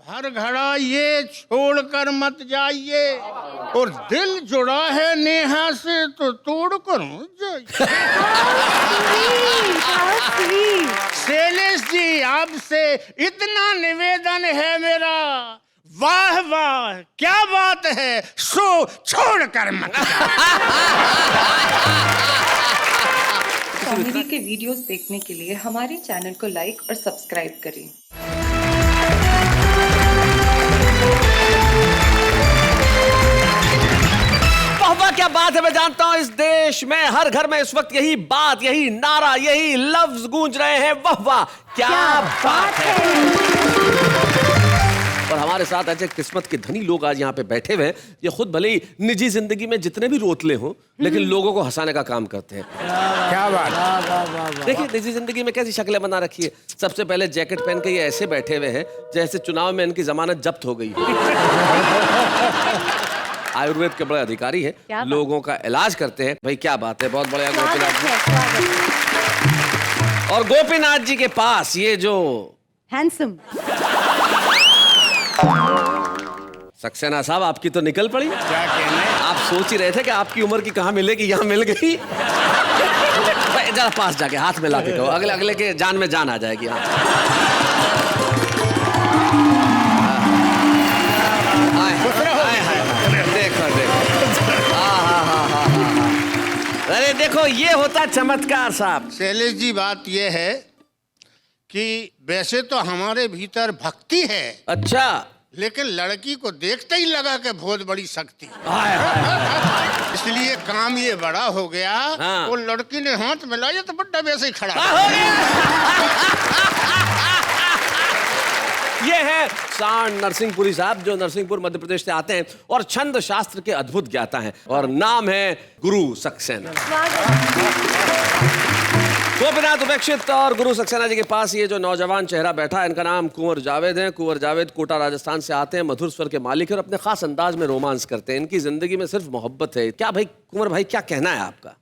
हर घड़ा ये छोड़कर मत जाइए, और दिल जुड़ा है नेहा से तो तोड़ कर मत जाइए। शैलेश जी, आपसे इतना निवेदन है मेरा, वाह वाह क्या बात है, सो छोड़ कर मत कॉमेडी के वीडियोस देखने के लिए हमारे चैनल को लाइक और सब्सक्राइब करें। वाह क्या बात है। मैं जानता हूं इस देश में हर घर में इस वक्त यही बात, यही नारा, यही लफ्ज गूंज रहे हैं, वाह वाह क्या बात है। और हमारे साथ ऐसे किस्मत के धनी लोग आज यहाँ पे बैठे हुए हैं। ये खुद भले ही निजी जिंदगी में जितने भी रोतले हों, लेकिन लोगों को हंसाने का काम करते हैं। क्या बात। देखिए निजी जिंदगी में कैसी शक्लें बना रखी है। सबसे पहले जैकेट पहन के ये ऐसे बैठे हुए हैं जैसे चुनाव में इनकी जमानत जब्त हो गई। आयुर्वेद के बड़े अधिकारी हैं, लोगों का इलाज करते हैं। भाई क्या बात है, बहुत बढ़िया गोपीनाथ जी। और गोपीनाथ जी के पास ये जो हैंडसम सक्सेना साहब, आपकी तो निकल पड़ी। क्या कहने, आप सोच ही रहे थे कि आपकी उम्र की कहाँ मिलेगी, यहाँ मिल गई। जरा पास जाके हाथ में ला के कहो, अगले अगले के जान में जान आ जाएगी। देखो अरे देखो ये होता चमत्कार साहब। शैलेश जी, बात ये है कि वैसे तो हमारे भीतर भक्ति है, अच्छा, लेकिन लड़की को देखते ही लगा कि बहुत बड़ी शक्ति, इसलिए काम ये बड़ा हो गया। हाँ। वो लड़की ने हाथ मिलाया तो बड्डा वैसे ही खड़ा। हो गया। ये है सांड नरसिंहपुरी साहब, जो नरसिंहपुर मध्य प्रदेश से आते हैं और छंद शास्त्र के अद्भुत ज्ञाता हैं, और नाम है गुरु सक्सेना। गोपीनाथ उपेक्षित और गुरु सक्सेना जी के पास ये जो नौजवान चेहरा बैठा है, इनका नाम कुंवर जावेद है। कुंवर जावेद कोटा राजस्थान से आते हैं, मधुर स्वर के मालिक हैं और अपने खास अंदाज में रोमांस करते हैं। इनकी जिंदगी में सिर्फ मोहब्बत है। क्या भाई कुंवर भाई, क्या कहना है आपका?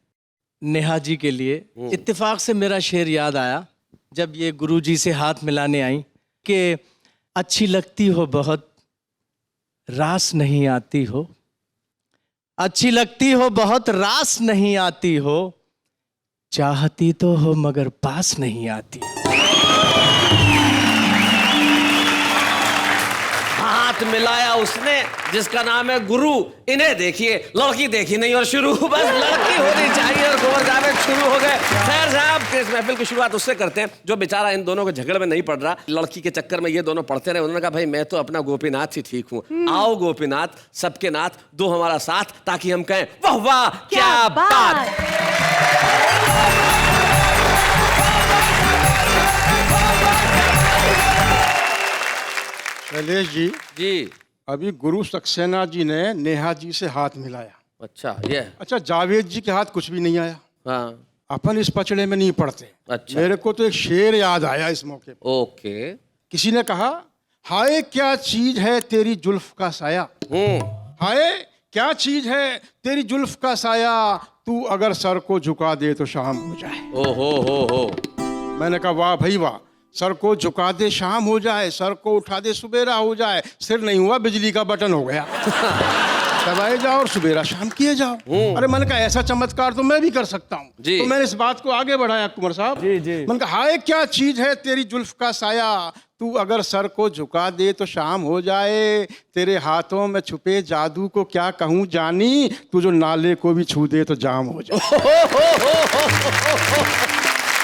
नेहा जी के लिए इत्तेफाक से मेरा शेर याद आया जब ये गुरुजी से हाथ मिलाने आई कि अच्छी लगती हो बहुत, रास नहीं आती हो, अच्छी लगती हो बहुत, रास नहीं आती हो, चाहती तो हो मगर पास नहीं आती। हाथ मिलाया उसने जिसका नाम है गुरु। इन्हें देखिए, लड़की देखी नहीं और शुरू बस लड़की होनी चाहिए, और कुंवर जावेद शुरू हो गए। खैर साहब, इस महफिल की शुरुआत उससे करते हैं जो बेचारा इन दोनों के झगड़े में नहीं पड़ रहा। लड़की के चक्कर में ये दोनों पढ़ते रहे। उन्होंने कहा भाई मैं तो अपना गोपीनाथ ही ठीक हूँ, आओ गोपीनाथ सबके नाथ दो हमारा साथ, ताकि हम कहें वाह वाह क्या बात। शैलेश जी, अभी गुरु सक्सेना जी ने नेहा जी से हाथ मिलाया। अच्छा, ये अच्छा, जावेद जी के हाथ कुछ भी नहीं आया। हाँ, अपन इस पचड़े में नहीं पड़ते। अच्छा। मेरे को तो एक शेर याद आया इस मौके पर। ओके। किसी ने कहा, हाय क्या चीज है तेरी जुल्फ का साया, हाय क्या चीज है तेरी जुल्फ का साया, तू अगर सर को झुका दे तो शाम हो जाए। ओ हो। मैंने कहा वाह भाई वाह, सर को झुका दे शाम हो जाए, सर को उठा दे सुबेरा हो जाए, सिर नहीं हुआ बिजली का बटन हो गया। दबाए जाओ और सुबेरा शाम किए जाओ। अरे मैंने कहा ऐसा चमत्कार तो मैं भी कर सकता हूँ। तो मैंने इस बात को आगे बढ़ाया कुंवर साहब। मैंने कहा हाय क्या चीज है तेरी जुल्फ का साया, तू अगर सर को झुका दे तो शाम हो जाए, तेरे हाथों में छुपे जादू को क्या कहूँ जानी, तू जो नाले को भी छू दे तो जाम हो जाए।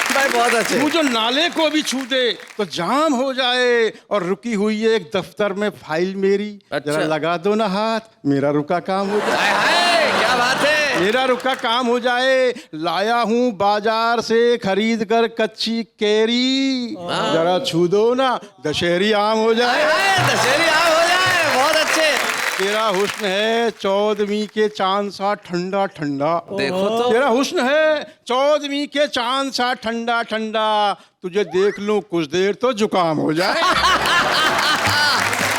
भाई बहुत अच्छे। तू जो नाले को भी छू दे तो जाम हो जाए, और रुकी हुई है एक दफ्तर में फाइल मेरी, जरा लगा दो ना हाथ, मेरा रुका काम हो जाए। हाय क्या बात है, मेरा रुका काम हो जाए। लाया हूँ बाजार से खरीद कर कच्ची केरी, जरा छू दो ना दशहरी आम हो जाए। दशहरी आम हो जाए, बहुत अच्छे। तेरा हुस्न है चौदहवीं के चांद सा ठंडा ठंडा, देखो तो तेरा हुस्न है चौदहवीं के चांद सा ठंडा ठंडा, तुझे देख लूं कुछ देर तो जुकाम हो जाए।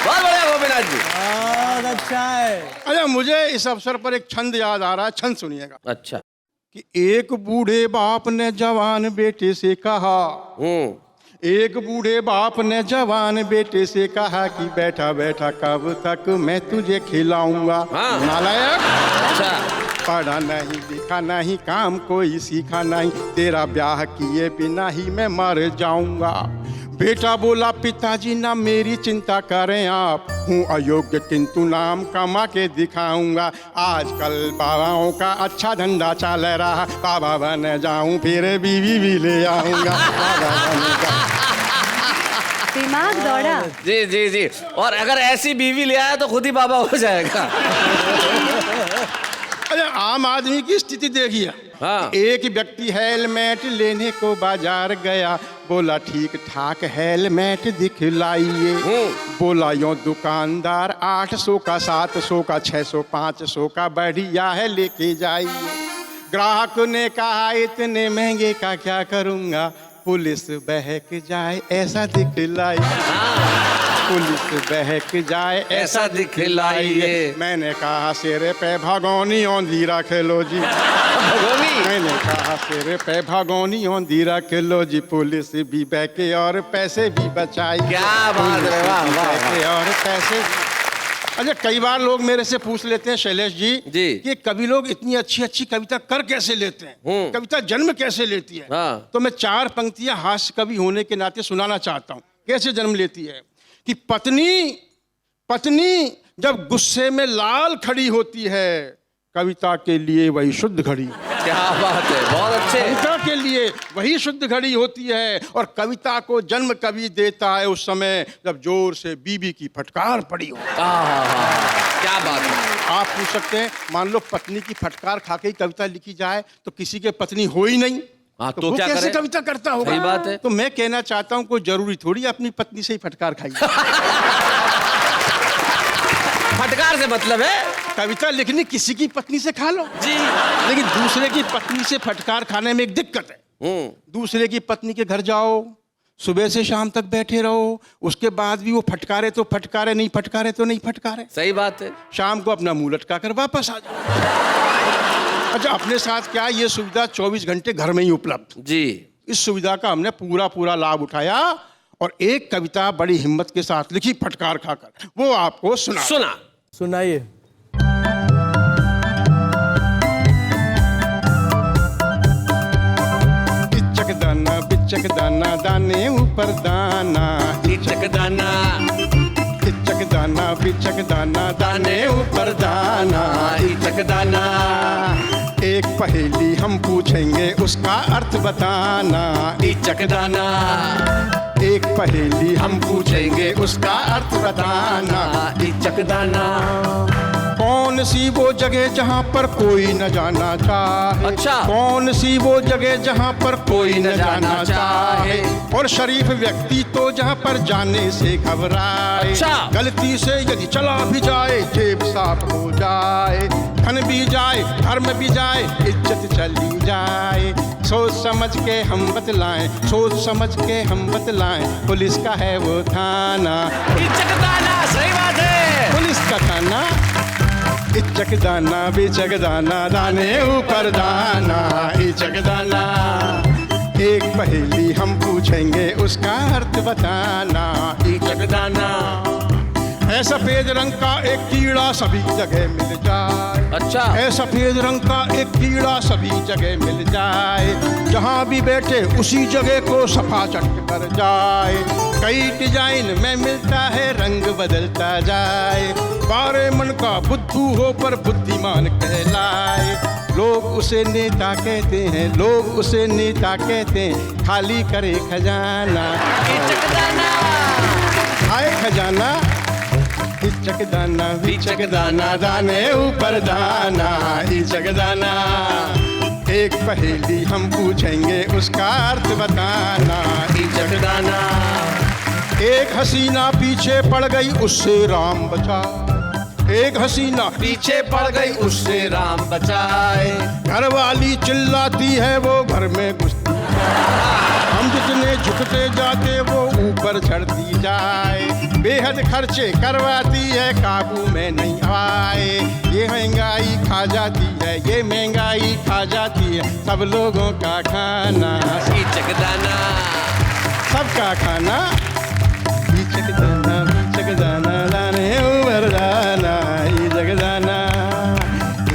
बहुत बढ़िया गोपीनाथ जी, बहुत अच्छा है। अच्छा, मुझे इस अवसर पर एक छंद याद आ रहा है, छंद सुनिएगा। अच्छा। कि एक बूढ़े बाप ने जवान बेटे से कहा, एक बूढ़े बाप ने जवान बेटे से कहा कि बैठा बैठा कब तक मैं तुझे खिलाऊंगा। हाँ। नालायक, अच्छा, पढ़ा नहीं लिखा नहीं काम कोई सीखा नहीं, तेरा ब्याह किए बिना ही मैं मर जाऊंगा। बेटा बोला पिताजी ना मेरी चिंता करें आप, हूँ अयोग्य किंतु नाम कमा के दिखाऊंगा। आजकल बाबाओं का अच्छा धंधा चल रहा, बाबा बन जाऊं फिर बीवी भी ले आऊंगा। बाबा बन जाऊं। दिमाग दौड़ा। जी जी जी, और अगर ऐसी बीवी ले आया तो खुद ही बाबा हो जाएगा। अरे आम आदमी की स्थिति देखिए। हाँ। एक व्यक्ति हेलमेट लेने को बाजार गया, बोला ठीक ठाक हेलमेट दिखलाइए। बोला यो दुकानदार 800 का 700 का 600 500 का बढ़िया है लेके जाइए। ग्राहक ने कहा इतने महंगे का क्या करूंगा, पुलिस बहक जाए ऐसा दिखलाइए। पुलिस बहक जाए ऐसा दिखलाइए। मैंने कहा सिर पे भगोनी औंधी रख लो जी। भगोनी? मैंने कहा सिर पे भगोनी औंधी रख लो जी, पुलिस भी बहके और पैसे भी बचाई। क्या बात है, वाह वाह वाह। और पैसे। अच्छा, कई बार लोग मेरे से पूछ लेते हैं शैलेश जी कि कवि लोग इतनी अच्छी अच्छी कविता कर कैसे लेते हैं, कविता जन्म कैसे लेती है। हाँ। तो मैं 4 पंक्तियां हास्य कवि होने के नाते सुनाना चाहता हूं कैसे जन्म लेती है। कि पत्नी जब गुस्से में लाल खड़ी होती है, कविता के लिए वही शुद्ध घड़ी। क्या बात है, बहुत अच्छे। कविता के लिए वही शुद्ध घड़ी होती है, और कविता को जन्म कवि देता है उस समय जब जोर से बीबी की फटकार पड़ी हो। क्या बात है। आप पूछ सकते हैं, मान लो पत्नी की फटकार खा के ही कविता लिखी जाए तो किसी के पत्नी हो ही नहीं, हाँ, तो वो क्या कैसे करे? कविता करता होगा। सही बात है। तो मैं कहना चाहता हूँ कोई जरूरी थोड़ी अपनी पत्नी से ही फटकार खाई। फटकार से मतलब है कविता लिखनी किसी की पत्नी से खा लो जी, लेकिन दूसरे की पत्नी से फटकार खाने में एक दिक्कत है। दूसरे की पत्नी के घर जाओ, सुबह से शाम तक बैठे रहो, उसके बाद भी वो फटकारे तो फटकारे, नहीं फटकारे तो नहीं फटकारे। सही बात है। शाम को अपना मुंह लटका कर वापस आ जाओ। अच्छा, अपने साथ क्या ये सुविधा 24 घंटे घर में ही उपलब्ध जी। इस सुविधा का हमने पूरा लाभ उठाया और एक कविता बड़ी हिम्मत के साथ लिखी फटकार खाकर, वो आपको सुना। सुनाइए। बिचक दाना दाने ऊपर दाना, इचक दाना इचक दाना बिचक दाना दाने ऊपर दाना, इचक दाना। एक पहेली हम पूछेंगे उसका अर्थ बताना, इचक दाना। एक पहेली हम पूछेंगे उसका अर्थ बताना। इचक दाना। कौन सी वो जगह जहाँ पर कोई न जाना चाहे। अच्छा। कौन सी वो जगह जहाँ पर कोई न जाना चाहे, और शरीफ व्यक्ति तो जहाँ पर जाने से घबराए। अच्छा। गलती से यदि चला भी जाए जेब साफ हो जाए, धन भी जाए धर्म भी जाए इज्जत चली जाए। सोच समझ के हम बतलाएं, सोच समझ के हम बतलाएं, पुलिस का है वो थाना। इचक दाना, सही बात है। पुलिस का थाना। इचक दाना बिचक दाना दाने ऊपर दाना, इचक दाना। एक पहेली हम पूछेंगे उसका अर्थ बताना, इचक दाना। है सफेद रंग का एक कीड़ा सभी जगह मिल जाए। अच्छा। है सफेद रंग का एक कीड़ा सभी जगह मिल जाए, जहाँ भी बैठे उसी जगह को सफा चट कर जाए। कई डिजाइन में मिलता है रंग बदलता जाए, बारे मन का बुद्धू हो पर बुद्धिमान कहलाए। लोग उसे नेता कहते हैं, लोग उसे नेता कहते हैं, खाली करे खजाना। इचक दाना। आए खजाना। इचक दाना बिचक दाना दाने ऊपर दाना, इचक दाना। एक पहेली हम पूछेंगे उसका अर्थ बताना, इचक दाना। एक हसीना पीछे पड़ गई उससे राम बचा, एक हसीना पीछे पड़ गई उससे राम बचाए। घर वाली चिल्लाती है वो घर में घुसती जाए, हम जितने झुकते जाते वो ऊपर चढ़ती जाए। बेहद खर्चे करवाती है काबू में नहीं आए, ये महंगाई खा जाती है, ये महंगाई खा जाती है सब लोगों का खाना। इचक दाना। सबका खाना बीचक जाना लाने उबर जाना ये जग जाना।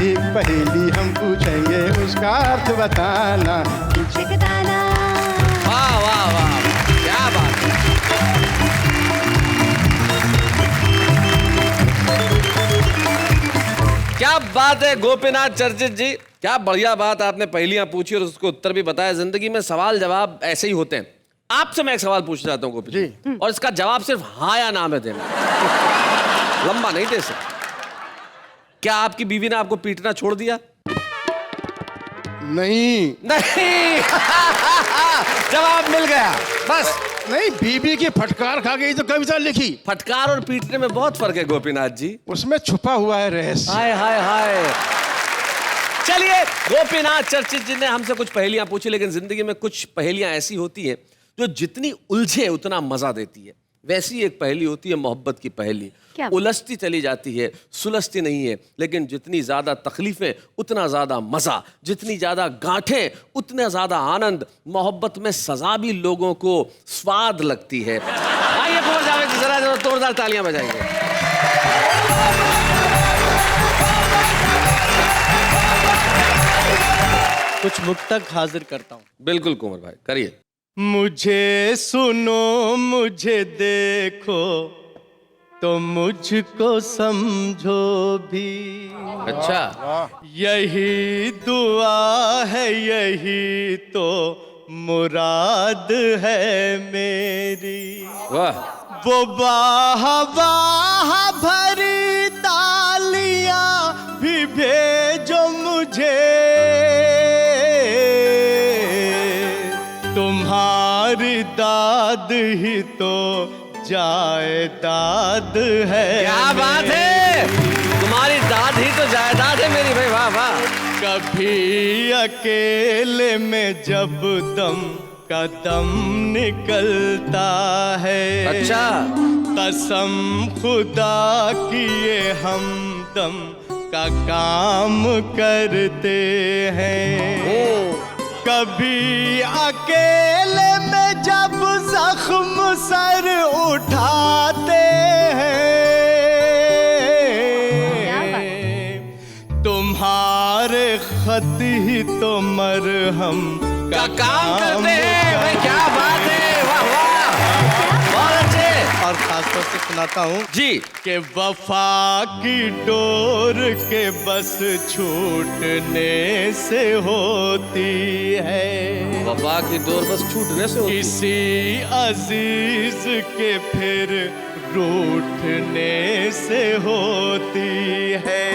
एक पहेली हम पूछेंगे उसका अर्थ बताना। दाना वाह वाह वाह, क्या बात है। क्या बात है गोपीनाथ चर्चित जी, क्या बढ़िया बात आपने पहेलियां पूछी और उसको उत्तर भी बताया। जिंदगी में सवाल जवाब ऐसे ही होते हैं। आपसे मैं एक सवाल पूछना चाहता हूँ गोपी जी, और इसका जवाब सिर्फ हाँ या ना में देना, लंबा नहीं दे सकते। क्या आपकी बीवी ने आपको पीटना छोड़ दिया? नहीं नहीं। जवाब मिल गया बस। नहीं, बीबी की फटकार खा गई तो कविता लिखी। फटकार और पीटने में बहुत फर्क है गोपीनाथ जी। उसमें छुपा हुआ है रहस्य। हाय हाय हाय। चलिए, गोपीनाथ चर्चित जी ने हमसे कुछ पहेलियां पूछी, लेकिन जिंदगी में कुछ पहेलियां ऐसी होती हैं जो जितनी उलझे उतना मजा देती है। वैसी एक पहेली होती है मोहब्बत की पहेली। क्या? उलझती चली जाती है, सुलझती नहीं है, लेकिन जितनी ज्यादा तकलीफें उतना ज्यादा मजा, जितनी ज्यादा गांठें उतना ज्यादा आनंद। मोहब्बत में सजा भी लोगों को स्वाद लगती है। आइए कुंवर जावेद जी, जरा जरा जोरदार तालियां बजाएंगे। कुछ मुक्तक हाजिर करता हूँ। बिल्कुल कुंवर भाई, करिए। मुझे सुनो मुझे देखो तो मुझको समझो भी। अच्छा, यही दुआ है यही तो मुराद है मेरी। वाह। वो बाह बाह भरी तालियां भी भेजो मुझे, तुम्हारी दाद ही तो जायदाद है। क्या बात है, तुम्हारी दाद ही तो जायदाद है मेरी भाई। वाह वाह। कभी अकेले में जब दम का दम निकलता है, अच्छा, कसम खुदा की ये हमदम का काम करते हैं। कभी अकेले में जब जख्म सर उठाते हैं, तुम्हारे खत ही तो मरहम का काम करते हैं भाई। क्या बात है, वाह वाह, बहुत अच्छे। और खासतौर से सुनाता हूँ जी कि वफा की डोर के बस छूटने से होती है, वफा की डोर बस छूटने से होती है। किसी अजीज के फिर रूठने से होती है,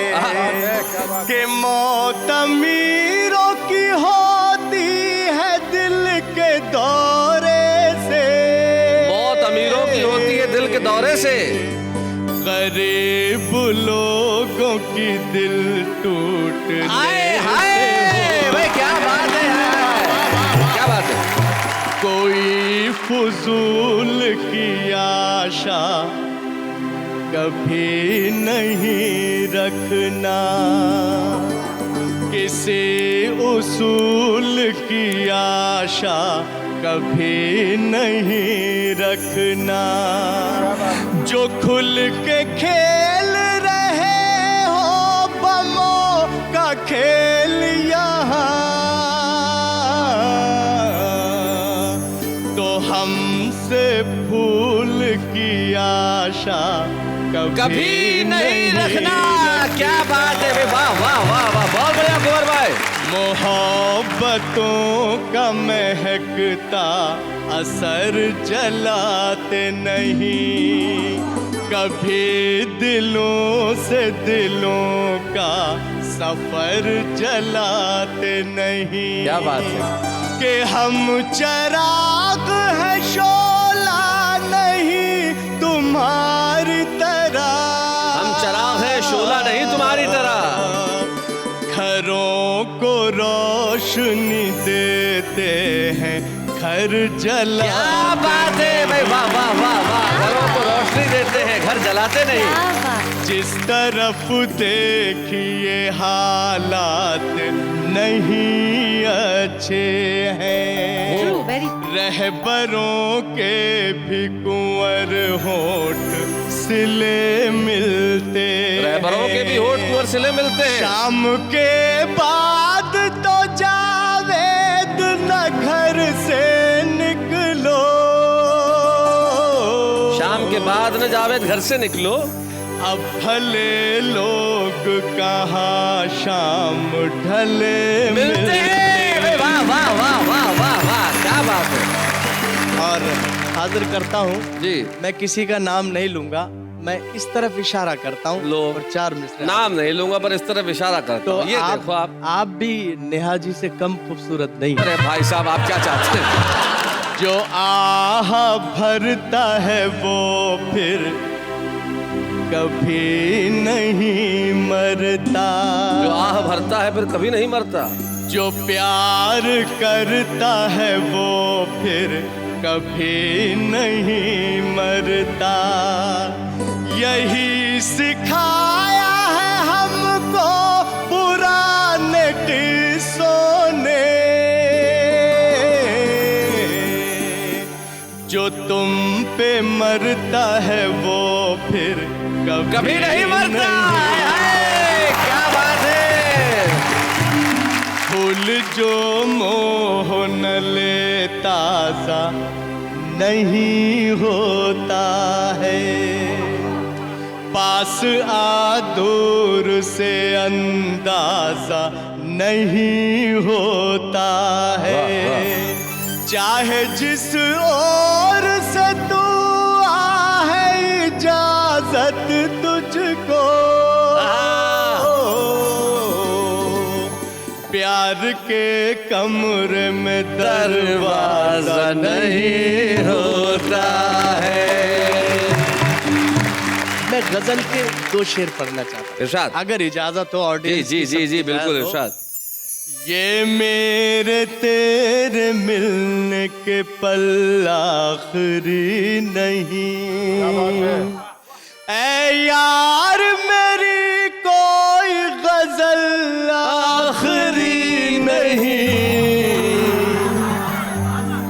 कि मौत अमीरों की होती है दिल के दौरे से। मौत अमीरों की होती है दिल के दौरे से। गरीब लोगों की दिल टूटने हाय भाई, क्या बात है यार, क्या बात है। कोई फजूल की आशा कभी नहीं रखना, किसी उसूल की आशा कभी नहीं रखना। जो खुल के खेल रहे हो बमों का खेल यहाँ, तो हमसे फूल की आशा कभी नहीं रखना। क्या बात है भाई, वाह वाह वाह वाह, बहुत बढ़िया कुंवर भाई। मोहब्बतों का महकता असर जलाते नहीं, कभी दिलों से दिलों का सफर जलाते नहीं। क्या बात है कि हम चराग है शोला नहीं तुम्हारी तरह, हम चराग है शोला नहीं तुम्हारी तरह, घरों को रोशनी देते हैं घर जला। क्या बात है भाई, वाह वाह वाह वाह, घरों को रोशनी देते हैं घर जला कहलाते नहीं। क्या बात। जिस तरफ देखिए हालात नहीं अच्छे हैं, True, very रहबरों के भी कुंवर होठ सिले मिलते हैं। रहबरों के भी होठ कुंवर सिले मिलते हैं। शाम के बाद तो जावेद न घर से निकलो, शाम के बाद न जावेद घर से निकलो। अब भले लोग कहाँ शाम ढले मिलते हैं। वाह वाह वाह वाह वाह वाह, क्या बात है। और हाजिर करता हूँ जी, मैं किसी का नाम नहीं लूंगा, मैं इस तरफ इशारा करता हूँ लो। और 4 मिसरे नाम नहीं लूंगा पर इस तरफ इशारा करता तो हूं। ये देखो आप भी नेहा जी से कम खूबसूरत नहीं। अरे भाई साहब, आप क्या चाहते हैं? जो आह भरता है वो फिर कभी नहीं मरता, जो आह भरता है फिर कभी नहीं मरता। जो प्यार करता है वो फिर कभी नहीं मरता। यही सिखाया है हमको पुराने किस्सों ने, जो तुम पे मरता है वो फिर कभी नहीं मरता। हाय, हाय, क्या बात है। फूल जो मोह न ले ताजा नहीं होता है, पास आ दूर से अंदाजा नहीं होता है। चाहे जिस ओर से तू आहे इजाजत तुझको, प्यार के कमरे में दरवाजा नहीं होता है। मैं गजल के 2 शेर पढ़ना चाहता हूँ, इरशाद। अगर इजाजत हो जी ऑडियंस जी की, जी जी सबकी बिल्कुल इजाजत हो। इरशाद। ये मेरे तेरे मिलने के पल आखिरी नहीं, ऐ यार मेरी कोई गजल आखिरी नहीं।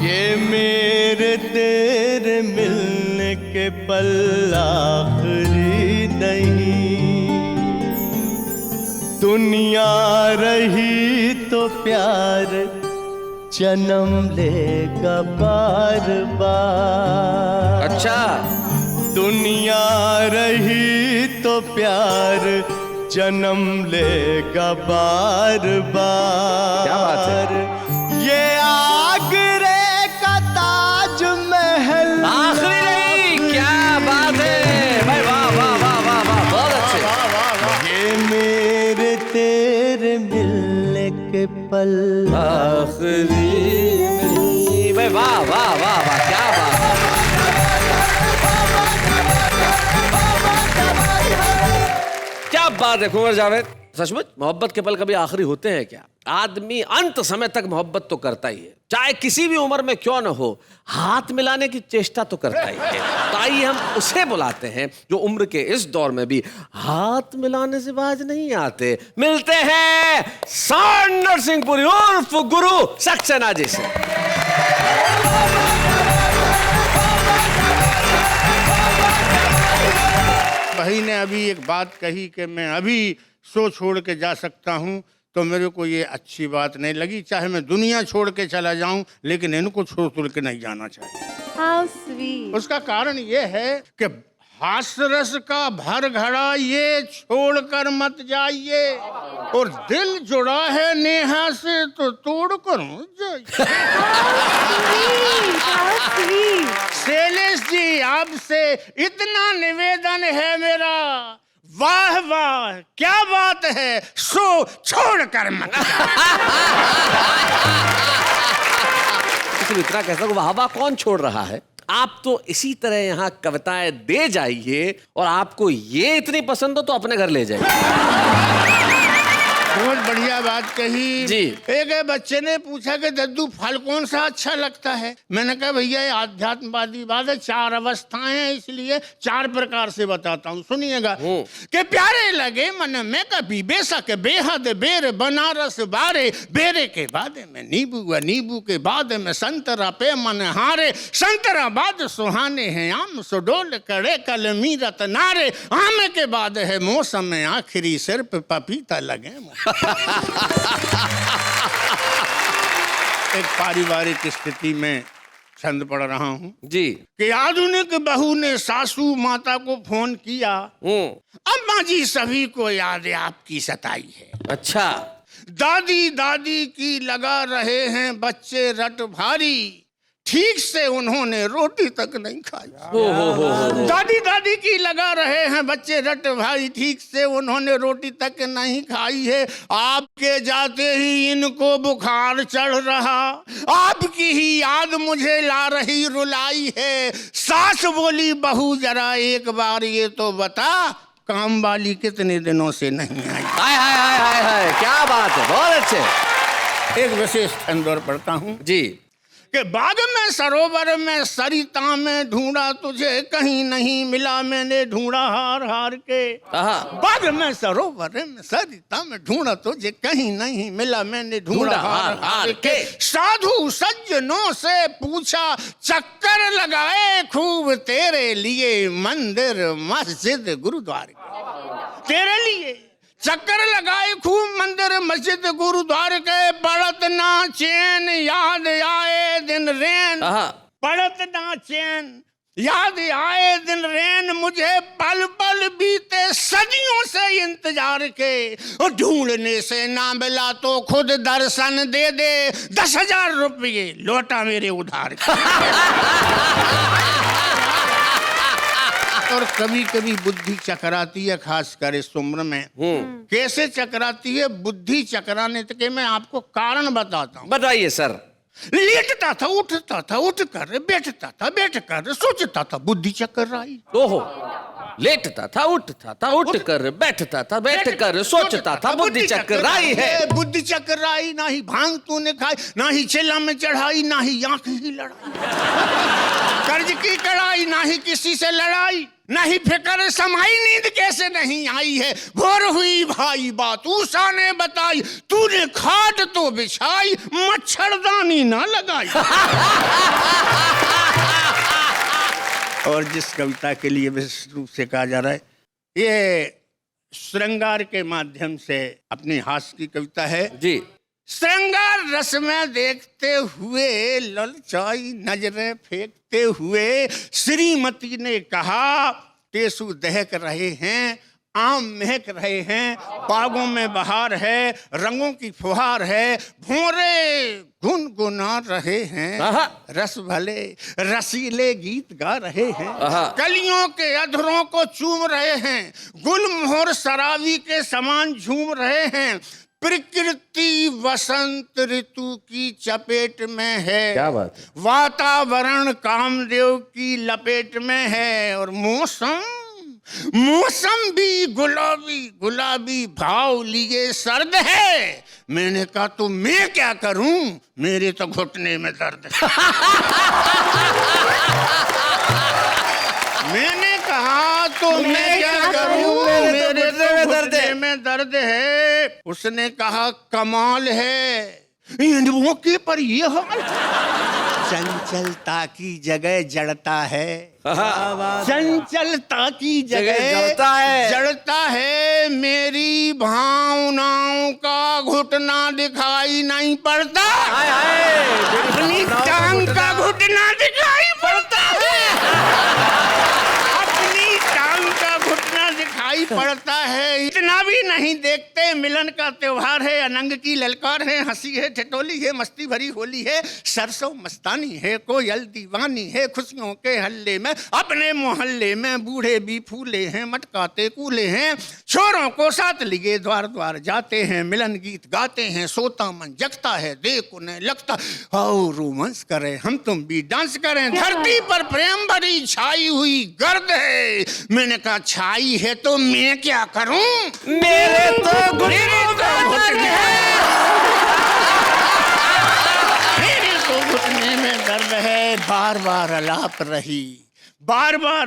ये मेरे तेरे मिलने के पल आखिरी नहीं, दुनिया रही तो प्यार जन्म लेगा बार बार। अच्छा, दुनिया रही तो प्यार जन्म लेगा बार बार। क्या बात है। ये आगरे का ताज महल आखिरी नहीं, क्या बात है भाई, वाह वाह वाह वाह वाह, बहुत अच्छे। ये मेरे तेरे मिलने के पल आखिरी नहीं, भाई वाह वाह वाह वाह, क्या बात है। क्या बात है कुंवर जावेद, सचमुच मोहब्बत के पल कभी आखिरी होते हैं क्या? आदमी अंत समय तक मोहब्बत तो करता ही है, चाहे किसी भी उम्र में क्यों न हो, हाथ मिलाने की चेष्टा तो करता ही है। तो आइए हम उसे बुलाते हैं जो उम्र के इस दौर में भी हाथ मिलाने से बाज नहीं आते। मिलते हैं सांड नरसिंहपुरी उर्फ गुरु सक्सेना जी से। भाई ने अभी एक बात कही कि मैं अभी शो छोड़ के जा सकता हूँ, तो मेरे को ये अच्छी बात नहीं लगी। चाहे मैं दुनिया छोड़ के चला जाऊं, लेकिन इनको छोड़ के नहीं जाना चाहिए। How sweet. उसका कारण ये है कि हास्य रस का भर घड़ा ये छोड़कर मत जाइए, और दिल जुड़ा है नेहा से तो तोड़ कर जाइए। How sweet. शैलेश जी, आपसे इतना निवेदन है मेरा, वाह वाह क्या बात है, शो छोड़कर मत सिर्फ इतना कह सकूं, वाह वाह कौन छोड़ रहा है? आप तो इसी तरह यहाँ कविताएं दे जाइए, और आपको ये इतनी पसंद हो तो अपने घर ले जाइए। बहुत बढ़िया बात कही जी। एक बच्चे ने पूछा कि दद्दू फल कौन सा अच्छा लगता है। मैंने कहा भैया ये आध्यात्मवादी बात है, 4 अवस्थाएं हैं, इसलिए 4 प्रकार से बताता हूँ, सुनिएगा। कि प्यारे लगे मन में कभी बेशक बेहद बेर बनारस बारे, बेरे के बाद में नींबू, नींबू के बाद में संतरा पे मन हारे, संतरा बाद सुहाने हैं आम सुडोल कड़े कल मीरत नारे, आम के बाद है मौसम में आखिरी सिर पे पपीता लगे। एक पारिवारिक स्थिति में छंद पढ़ रहा हूँ जी। कि आधुनिक बहू ने सासू माता को फोन किया, अम्मा जी सभी को याद है आपकी सताई है। अच्छा। दादी दादी की लगा रहे हैं बच्चे रट भारी, ठीक से उन्होंने रोटी तक नहीं खाई। दादी दादी की लगा रहे हैं बच्चे रट भाई, ठीक से उन्होंने रोटी तक नहीं खाई है। आपके जाते ही इनको बुखार चढ़ रहा, आपकी ही याद मुझे ला रही रुलाई है। सास बोली बहू जरा एक बार ये तो बता, काम वाली कितने दिनों से नहीं आई। हाय हाय हाय हाय हाय, क्या बात है, बहुत अच्छे। एक विशेष छंद और पढ़ता हूँ जी। कि बाग में सरोवर में सरिता में ढूंढा तुझे, कहीं नहीं मिला मैंने ढूंढा हार हार के। बाग में सरोवर में सरिता में ढूंढा तुझे, कहीं नहीं मिला मैंने ढूंढा हार हार के। साधु सज्जनों से पूछा, चक्कर लगाए खूब तेरे लिए, मंदिर मस्जिद गुरुद्वारे तेरे लिए चक्कर लगाए खूब, मंदिर मस्जिद गुरुद्वारे के। पड़त ना चैन याद आए दिन रैन, पड़त ना चैन याद आए दिन रैन, मुझे पल पल बीते सदियों से इंतजार के। और ढूंढने से ना मिला तो खुद दर्शन दे दे, 10,000 रुपये लौटा मेरे उधार के। और कभी कभी बुद्धि चकराती है, खासकर इस उम्र में। कैसे चकराती है बुद्धि चकराने के मैं आपको कारण बताता हूँ। बताइए सर। लेटता था उठता था, उठ कर बैठता था, बैठ कर सोचता था, बुद्धि चक्कर आई। ओहो, लेटता था उठता था, उठ कर बैठता था, बैठ कर सोचता था, बुद्धि चक्कर आई है। बुद्धि चक्कर आई, ना ही भांग तूने खाई, ना ही चेला में चढ़ाई, ना ही आंख ही लड़ाई, कर्ज की कड़ाई, ना ही किसी से लड़ाई, ना ही फिक्र समाई, नींद कैसे नहीं आई है। भोर हुई भाई बात उषा ने बताई, तूने खाट तो बिछाई, मच्छरदानी ना लगाई। और जिस कविता के लिए विशेष रूप से कहा जा रहा है, ये श्रृंगार के माध्यम से अपनी हास्य की कविता है जी। श्रृंगार रस में देखते हुए, ललचाई नजरें फेंकते हुए, श्रीमती ने कहा, टेसू दहक रहे हैं, आम महक रहे हैं, बागों में बहार है, रंगों की फुहार है, भौरे गुनगुना रहे हैं, रस भले रसीले गीत गा रहे हैं, कलियों के अधरों को चूम रहे हैं, गुलमोहर शराबी के समान झूम रहे हैं, प्रकृति वसंत ऋतु की चपेट में है। क्या बात। वातावरण कामदेव की लपेट में है, और मौसम भी गुलाबी गुलाबी भाव लिए सर्द है। मैंने कहा तो मैं क्या करूं, मेरे तो घुटने में दर्द है। मैंने कहा तो मैं क्या करूं, मेरे तो घुटने में दर्द है। उसने कहा कमाल है, इन मौके पर ये हाल, चंचलता की जगह जड़ता है, चंचलता की जगह जड़ता है, मेरी भावनाओं का घुटना दिखाई नहीं पड़ता, अपनी टांग का घुटना दिखाई पड़ता है, अपनी टांग का घुटना दिखाई पड़ता है। इतना भी नहीं देखते, मिलन का त्योहार है, अनंग की ललकार है, हंसी है, ठिठोली है, मस्ती भरी होली है, सरसों मस्तानी है, कोयल दीवानी है, खुशियों के हल्ले में अपने मोहल्ले में बूढ़े भी फूले हैं, मटकाते कूले हैं, छोरों को साथ लिए द्वार द्वार जाते हैं, मिलन गीत गाते हैं, सोता मन जगता है, देख उन्हें लगता आओ रोमांस करें, हम तुम भी डांस करें, धरती पर प्रेम भरी छाई हुई गर्द है। मैंने कहा छाई है तो मैं क्या करूं? मेरे तो घुटनों में दर्द है। मेरे तो घुटने में दर्द है। बार बार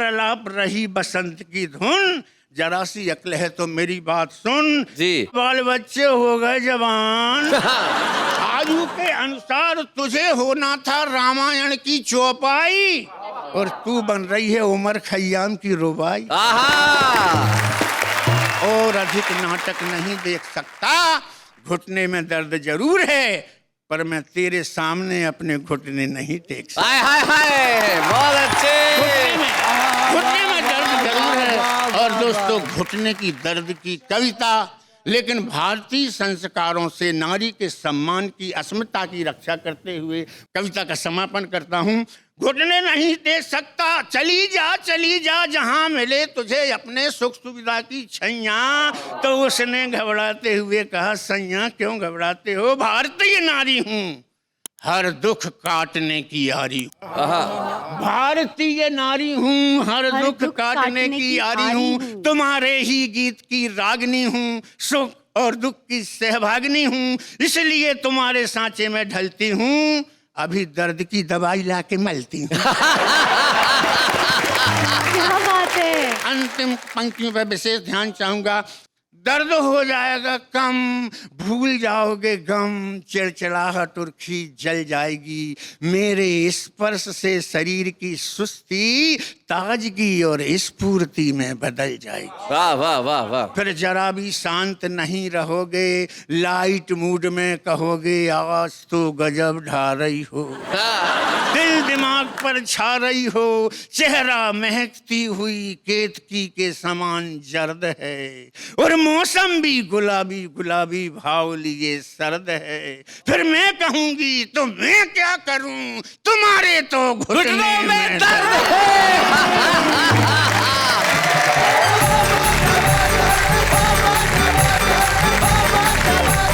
अलाप रही बसंत की धुन। जरा सी अक्ल है तो मेरी बात सुन जी। बाल बच्चे हो गए जवान। आयु के अनुसार तुझे होना था रामायण की चौपाई और तू बन रही है उमर खयाम की रुबाई। और अधिक नाटक नहीं देख सकता। घुटने में दर्द जरूर है पर मैं तेरे सामने अपने घुटने नहीं टेक सकता। हाय हाय हाय, बहुत अच्छे। घुटने में दर्द जरूर है। और दोस्तों, घुटने की दर्द की कविता, लेकिन भारतीय संस्कारों से नारी के सम्मान की, अस्मिता की रक्षा करते हुए कविता का समापन करता हूँ। घुटने नहीं दे सकता, चली जा जहाँ मिले तुझे अपने सुख सुविधा की छैया। तो उसने घबराते हुए कहा, सैया क्यों घबराते हो, भारतीय नारी हूँ, हर दुख काटने की यारी। भारतीय नारी हूँ, हर दुख काटने की यारी हूँ, तुम्हारे ही गीत की रागनी हूँ, सुख और दुख की सहभागिनी हूँ, इसलिए तुम्हारे सांचे में ढलती हूँ, अभी दर्द की दवाई लाके मलती हूँ। क्या बात है। अंतिम पंक्तियों पर विशेष ध्यान चाहूंगा। दर्द हो जाएगा कम, भूल जाओगे गम, चिड़चिड़ाहट उर्खी जल जाएगी, मेरे स्पर्श से शरीर की सुस्ती ताजगी और स्फूर्ति में बदल जाएगी। वाह वाह वाह वाह। फिर जरा भी शांत नहीं रहोगे, लाइट मूड में कहोगे, आज तो गजब ढा रही हो, दिल दिमाग पर छा रही हो, चेहरा महकती हुई केतकी के समान जर्द है और मौसम भी गुलाबी गुलाबी भाव लिए सर्द है। फिर मैं कहूंगी तो मैं क्या करूं, तुम्हारे तो घुटनों में दर्द है।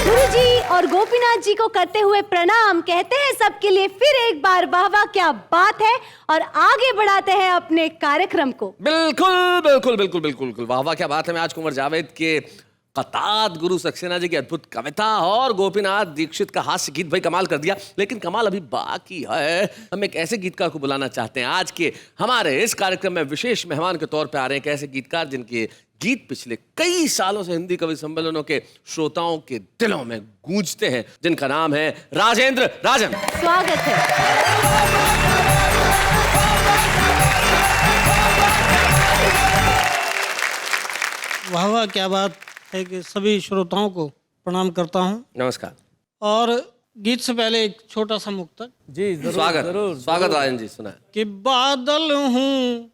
गुरुजी और गोपीनाथ जी को करते हुए प्रणाम कहते हैं सबके लिए फिर एक बार वाह वाह क्या बात है, और आगे बढ़ाते हैं अपने कार्यक्रम को। बिल्कुल बिल्कुल बिल्कुल बिल्कुल वाह वाह क्या बात है। मैं आज कुंवर जावेद के कताद गुरु सक्सेना जी की अद्भुत कविता और गोपीनाथ दीक्षित का हास्य गीत भाई कमाल कर दिया, लेकिन कमाल अभी बाकी है। हम एक ऐसे गीतकार को बुलाना चाहते हैं आज के हमारे इस कार्यक्रम में विशेष मेहमान के तौर पे आ रहे हैं। एक ऐसे गीतकार जिनके गीत पिछले कई सालों से हिंदी कवि सम्मेलनों के श्रोताओं के दिलों में गूंजते हैं, जिनका नाम है राजेंद्र राजन। स्वागत है। वाह वाह क्या बात है कि सभी श्रोताओं को प्रणाम करता हूं। नमस्कार। और गीत से पहले एक छोटा सा मुक्तक। जी जरूर, स्वागत जरूर, स्वागत राजन जी, सुना। कि बादल हूँ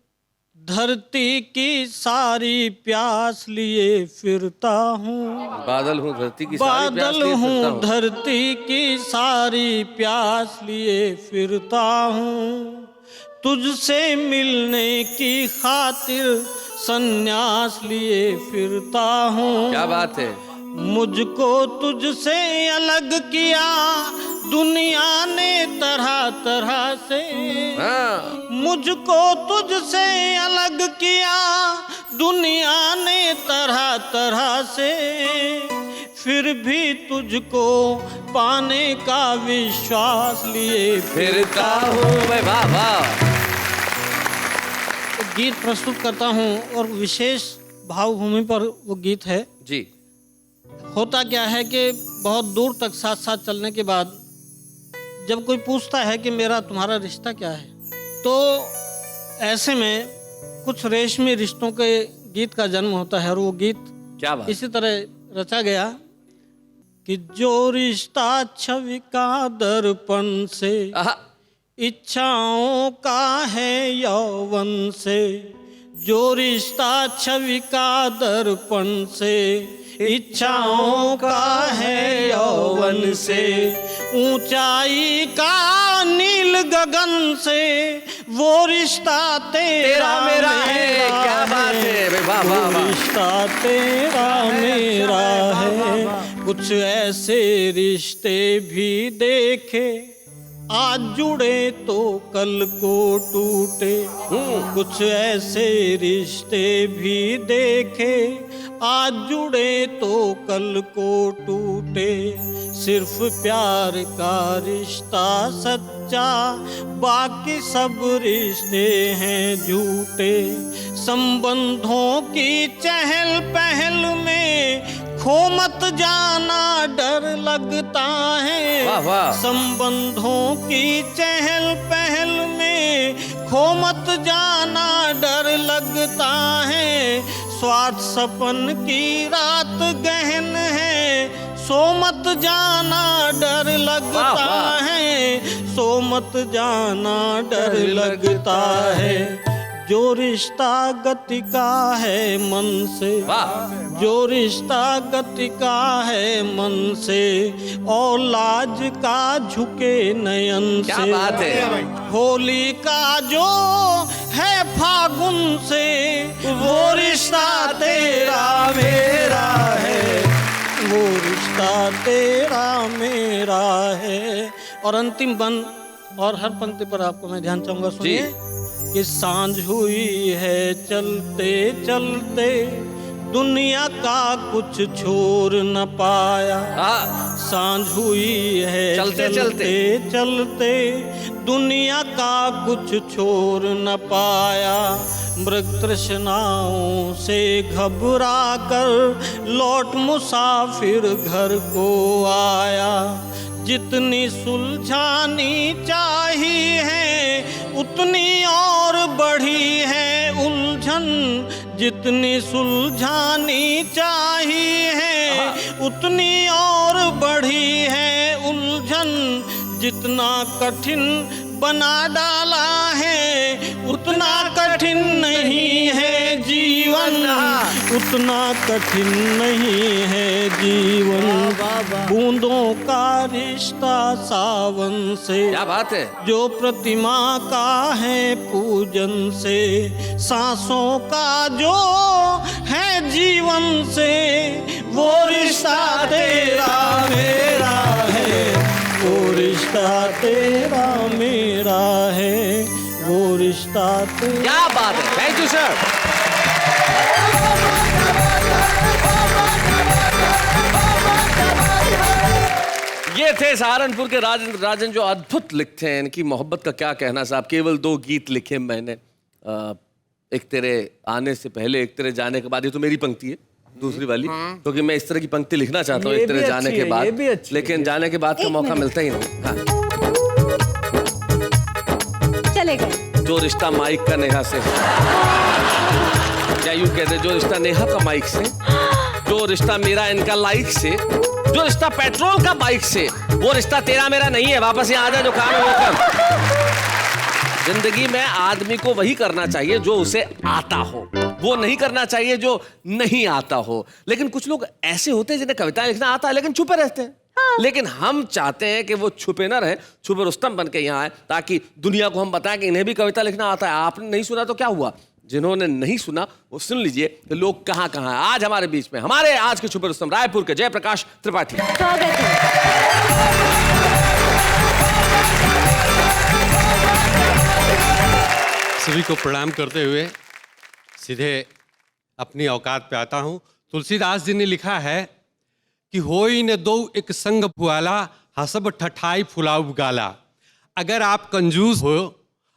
धरती की सारी प्यास लिए फिरता हूँ, बादल हूँ धरती की सारी प्यास बादल लिए हूँ फिरता हूँ। धरती की सारी प्यास लिए फिरता हूँ, तुझसे मिलने की खातिर सन्यास लिए फिरता हूँ। क्या बात है। मुझको तुझसे अलग किया दुनिया ने तरह तरह से, हाँ। मुझको तुझसे अलग किया दुनिया ने तरह तरह से, फिर भी तुझको पाने का विश्वास लिए फिरता हूँ। वाह वाह। गीत प्रस्तुत करता हूँ और विशेष भावभूमि पर वो गीत है जी। होता क्या है कि बहुत दूर तक साथ साथ चलने के बाद जब कोई पूछता है कि मेरा तुम्हारा रिश्ता क्या है, तो ऐसे में कुछ रेशमी रिश्तों के गीत का जन्म होता है। और वो गीत क्या बात। इसी तरह रचा गया कि जो रिश्ता छवि का दर्पण से, इच्छाओं का है यौवन से, जो रिश्ता छवि का दर्पण से, इच्छाओं का है यौवन से, ऊंचाई का नील गगन से, वो रिश्ता तेरा मेरा है। क्या बात है। वाह वाह वाह। रिश्ता तेरा मेरा है। कुछ ऐसे रिश्ते भी देखे आज जुड़े तो कल को टूटे, कुछ ऐसे रिश्ते भी देखे, आज जुड़े तो कल को टूटे, सिर्फ प्यार का रिश्ता सच्चा, बाकी सब रिश्ते हैं झूठे। संबंधों की चहल पहल में खो मत जाना, डर लगता है। वाह वाह। संबंधों की चहल पहल में खो मत जाना, डर लगता है। स्वार्थ सपन की रात गहन है, सो मत जाना, डर लगता है। सो मत जाना, डर लगता है। जो रिश्ता गति का है मन से, जो रिश्ता गति का है मन से, और लाज का झुके नयन से। क्या बात है। होली का जो है फागुन से, वो रिश्ता तेरा मेरा है, वो रिश्ता तेरा मेरा है। और अंतिम बंद और हर पंक्ति पर आपको मैं ध्यान चाहूंगा, सुनिए कि सांझ हुई है चलते चलते, दुनिया का कुछ छोड़ न पाया। सांझ हुई है चलते चलते चलते, दुनिया का कुछ छोड़ न पाया। मृग तृष्णाओं से घबरा कर लौट मुसाफिर घर को आया। जितनी सुलझानी चाहिए है उतनी और बढ़ी है उलझन, जितनी सुलझानी चाहिए है उतनी और बढ़ी है उलझन। जितना कठिन बना डाला है उतना कठिन नहीं है जीवन, उतना कठिन नहीं है जीवन। बूंदों का रिश्ता सावन से, क्या बात है। जो प्रतिमा का है पूजन से, सांसों का जो है जीवन से, वो रिश्ता तेरा मेरा है, वो रिश्ता तेरा मेरा है, वो रिश्ता तेरा। क्या बात है। Thank you sir. ये थे सहारनपुर के राजेंद्र राजन, जो अद्भुत लिखते हैं। इनकी मोहब्बत का क्या कहना साहब। केवल 2 गीत लिखे मैंने, एक तेरे आने से पहले, एक तेरे जाने के बाद। ये तो मेरी पंक्ति है, दूसरी वाली, क्योंकि मैं इस तरह की पंक्ति लिखना चाहता हूँ एक तेरे जाने के बाद, लेकिन जाने के बाद का मौका मिलता ही नहीं। हाँ। चले गए। जो रिश्ता माइक का नेहा से, या यूं कहते जो रिश्ता नेहा का माइक से, जो रिश्ता मेरा इनका लाइक से, जो रिश्ता पेट्रोल का बाइक से, वो रिश्ता तेरा मेरा नहीं है। वापस यहाँ आ जा, जो काम है वो कर। जिंदगी में आदमी को वही करना चाहिए जो उसे आता हो, वो नहीं करना चाहिए जो नहीं आता हो। लेकिन कुछ लोग ऐसे होते हैं जिन्हें कविताएं लिखना आता है लेकिन छुपे रहते हैं। लेकिन हम चाहते हैं कि वो छुपे ना रहे, छुपे रुस्तम बन के यहाँ आए, ताकि दुनिया को हम बताएं कि इन्हें भी कविता लिखना आता है। आपने नहीं सुना तो क्या हुआ, जिन्होंने नहीं सुना वो सुन लीजिए कि लोग कहाँ कहाँ हैं। आज हमारे बीच में हमारे आज के छुपे रुस्तम रायपुर के जयप्रकाश त्रिपाठी। स्वागत है। सभी को प्रणाम करते हुए सीधे अपनी औकात पे आता हूँ। तुलसीदास जी ने लिखा है कि होई न दो एक संग फुआला, हसब ठठाई फुलाऊ गाला। अगर आप कंजूस हो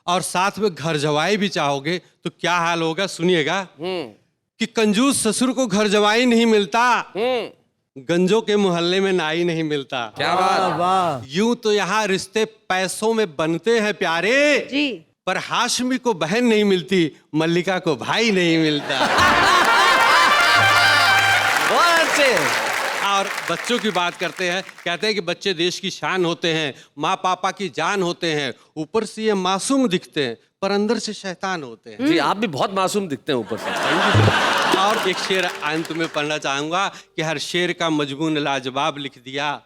और साथ में घर जवाई भी चाहोगे तो क्या हाल होगा, सुनिएगा। कि कंजूस ससुर को घर जवाई नहीं मिलता, गंजों के मोहल्ले में नाई नहीं मिलता। क्या बात। यूं तो यहाँ रिश्ते पैसों में बनते हैं प्यारे जी, पर हाशमी को बहन नहीं मिलती, मल्लिका को भाई नहीं मिलता। बहुत अच्छे। और बच्चों की बात करते हैं, कहते हैं कि बच्चे देश की शान होते हैं, माँ पापा की जान होते हैं। ऊपर से ये मासूम दिखते हैं पर अंदर से शैतान होते हैं। जी आप भी बहुत मासूम दिखते हैं ऊपर से। और एक शेर अंत में पढ़ना चाहूंगा कि हर शेर का मजमून लाजवाब लिख दिया,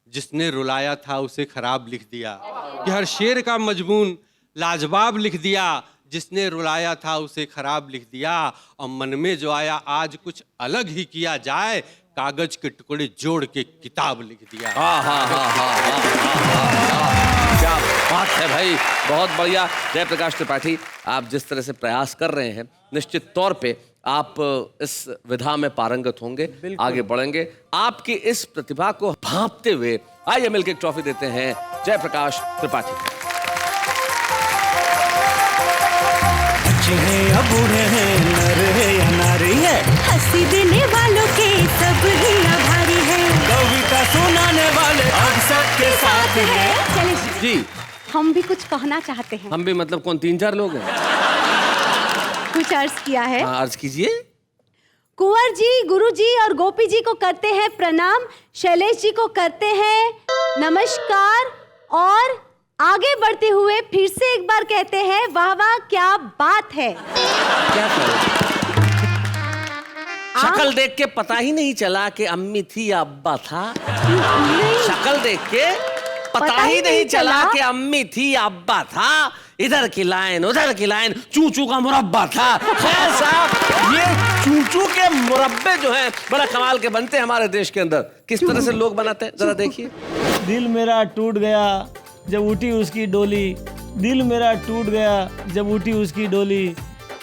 जिसने रुलाया था उसे खराब लिख दिया। कि हर शेर का मजमून लाजवाब लिख दिया, जिसने रुलाया था उसे खराब लिख दिया। और मन में जो आया आज कुछ अलग ही किया जाए, कागज के टुकड़े जोड़ के किताब लिख दिया। हाँ हाँ हाँ हाँ हाँ हाँ हाँ। क्या बात है भाई, बहुत बढ़िया। जयप्रकाश त्रिपाठी, आप जिस तरह से प्रयास कर रहे हैं, निश्चित तौर पे आप इस विधा में पारंगत होंगे, आगे बढ़ेंगे। आपकी इस प्रतिभा को भांपते हुए आइए मिलकर एक ट्रॉफी देते हैं जयप्रकाश त्रिपाठी। बच्चे हैं या बूढ़े हैं, नर है या नारी है, हंसी देने वालों के सब ही आभारी है, कविता सुनाने वाले अब सबके साथ है। चलिए जी, हम भी कुछ कहना चाहते हैं। हम भी मतलब कौन 3-4 लोग हैं? कुछ अर्ज किया है। हाँ, अर्ज कीजिए। कुंवर जी, गुरु जी और गोपी जी को करते हैं प्रणाम, शैलेश जी को करते हैं नमस्कार और आगे बढ़ते हुए फिर से एक बार कहते हैं वाह वाह क्या बात है। क्या करें? शक्ल देख के पता ही नहीं चला कि अम्मी थी या अब्बा था। शक्ल देख के पता ही नहीं चला कि अम्मी थी या अब्बा था। इधर की लाइन उधर की लाइन, चूचू का मुरब्बा था। खैर साहब, ये चूचू के मुरब्बे जो हैं बड़ा कमाल के बनते हैं हमारे देश के अंदर। किस तरह से लोग बनाते हैं जरा देखिए। दिल मेरा टूट गया जब उठी उसकी डोली, दिल मेरा टूट गया जब उठी उसकी डोली,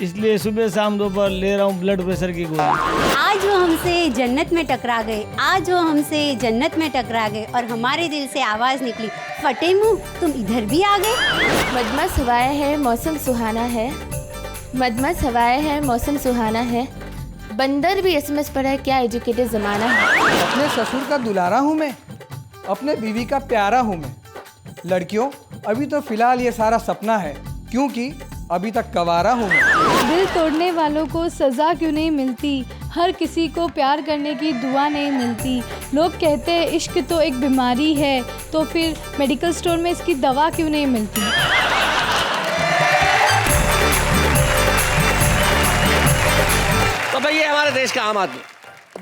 इसलिए सुबह शाम दोपहर ले रहा हूँ ब्लड प्रेशर की गोली। आज वो हमसे जन्नत में टकरा गए, आज वो हमसे जन्नत में टकरा गए और हमारे दिल से आवाज निकली, फटे मुंह तुम इधर भी आ गए। मदमस्त हवाएं है मौसम सुहाना है, मदमस्त हवाएं है मौसम सुहाना है, बंदर भी एसएमएस पर है, क्या एजुकेटेड जमाना है। अपने ससुर का दुलारा हूँ मैं, अपने बीवी का प्यारा हूँ मैं। लड़कियों, अभी तो फिलहाल ये सारा सपना है, क्योंकि अभी तक गवारा हूँ मैं। दिल तोड़ने वालों को सजा क्यों नहीं मिलती, हर किसी को प्यार करने की दुआ नहीं मिलती। लोग कहते हैं इश्क तो एक बीमारी है, तो फिर मेडिकल स्टोर में इसकी दवा क्यों नहीं मिलती। तो भाई ये हमारे देश का आम आदमी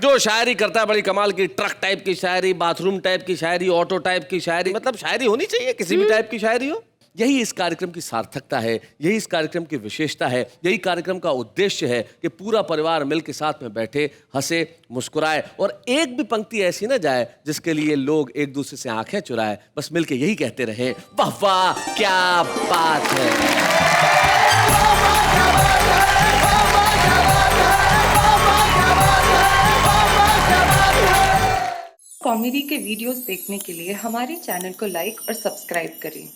जो शायरी करता है, बड़ी कमाल की ट्रक टाइप की शायरी, बाथरूम टाइप की शायरी, ऑटो टाइप की शायरी, मतलब शायरी होनी चाहिए, किसी भी टाइप की शायरी हो। यही इस कार्यक्रम की सार्थकता है, यही इस कार्यक्रम की विशेषता है, यही कार्यक्रम का उद्देश्य है कि पूरा परिवार मिल के साथ में बैठे, हंसे, मुस्कुराए और एक भी पंक्ति ऐसी ना जाए जिसके लिए लोग एक दूसरे से आंखें चुराए, बस मिल के यही कहते रहे, वाह वाह क्या बात है। कॉमेडी के वीडियोस देखने के लिए हमारे चैनल को लाइक और सब्सक्राइब करें।